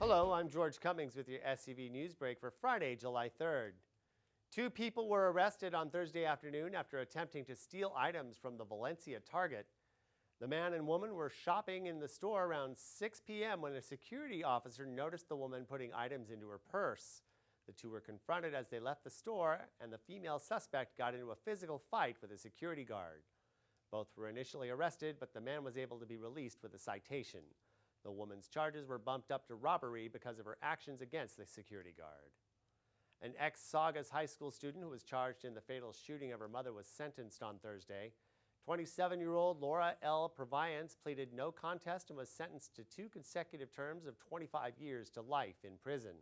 Hello, I'm George Cummings with your SCV News Break for Friday, July 3rd. Two people were arrested on Thursday afternoon after attempting to steal items from the Valencia Target. The man and woman were shopping in the store around 6 p.m. when a security officer noticed the woman putting items into her purse. The two were confronted as they left the store, and the female suspect got into a physical fight with a security guard. Both were initially arrested, but the man was able to be released with a citation. The woman's charges were bumped up to robbery because of her actions against the security guard. An ex-Saugus High School student who was charged in the fatal shooting of her mother was sentenced on Thursday. 27-year-old Laura L. Purviance pleaded no contest and was sentenced to 2 consecutive terms of 25 years to life in prison.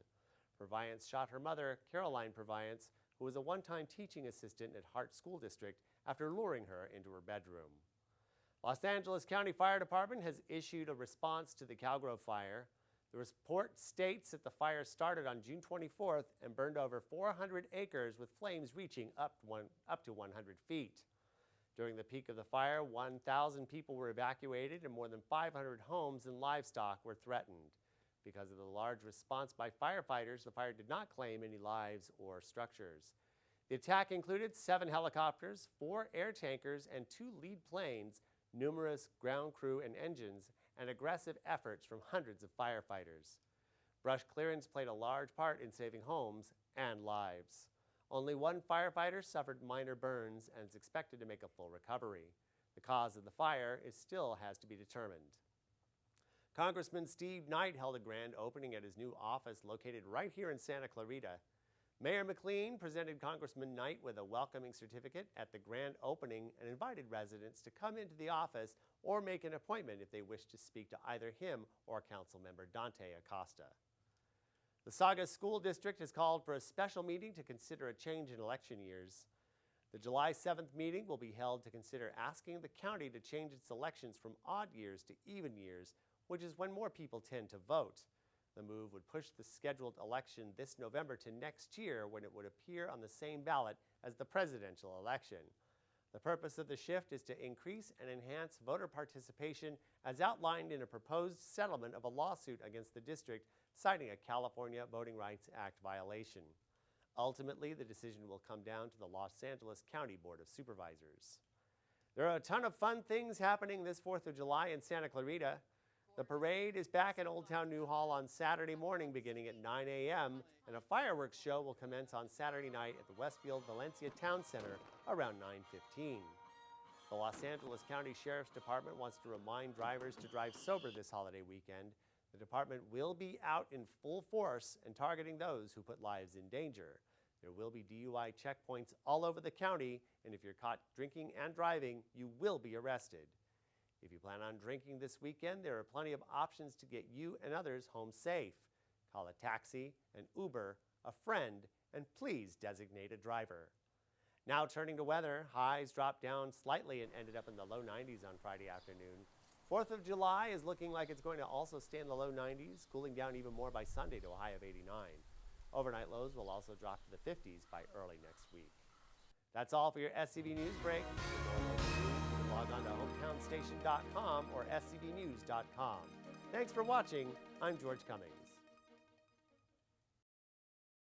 Purviance shot her mother, Caroline Purviance, who was a one-time teaching assistant at Hart School District, after luring her into her bedroom. Los Angeles County Fire Department has issued a response to the Calgrove Fire. The report states that the fire started on June 24th and burned over 400 acres with flames reaching up to 100 feet. During the peak of the fire, 1,000 people were evacuated and more than 500 homes and livestock were threatened. Because of the large response by firefighters, the fire did not claim any lives or structures. The attack included 7 helicopters, 4 air tankers, and 2 lead planes, numerous ground crew and engines, and aggressive efforts from hundreds of firefighters. Brush clearance played a large part in saving homes and lives. Only 1 firefighter suffered minor burns and is expected to make a full recovery. The cause of the fire still has to be determined. Congressman Steve Knight held a grand opening at his new office located right here in Santa Clarita. Mayor McLean presented Congressman Knight with a welcoming certificate at the grand opening and invited residents to come into the office or make an appointment if they wish to speak to either him or Councilmember Dante Acosta. The Saugus School District has called for a special meeting to consider a change in election years. The July 7th meeting will be held to consider asking the county to change its elections from odd years to even years, which is when more people tend to vote. The move would push the scheduled election this November to next year, when it would appear on the same ballot as the presidential election. The purpose of the shift is to increase and enhance voter participation as outlined in a proposed settlement of a lawsuit against the district citing a California Voting Rights Act violation. Ultimately, the decision will come down to the Los Angeles County Board of Supervisors. There are a ton of fun things happening this 4th of July in Santa Clarita. The parade is back at Old Town New Hall on Saturday morning beginning at 9 a.m. and a fireworks show will commence on Saturday night at the Westfield Valencia Town Center around 9:15. The Los Angeles County Sheriff's Department wants to remind drivers to drive sober this holiday weekend. The department will be out in full force and targeting those who put lives in danger. There will be DUI checkpoints all over the county, and if you're caught drinking and driving, you will be arrested. If you plan on drinking this weekend, there are plenty of options to get you and others home safe. Call a taxi, an Uber, a friend, and please designate a driver. Now turning to weather, highs dropped down slightly and ended up in the low 90s on Friday afternoon. 4th of July is looking like it's going to also stay in the low 90s, cooling down even more by Sunday to a high of 89. Overnight lows will also drop to the 50s by early next week. That's all for your SCV News Break. Log on to hometownstation.com or scvnews.com. Thanks for watching. I'm George Cummings.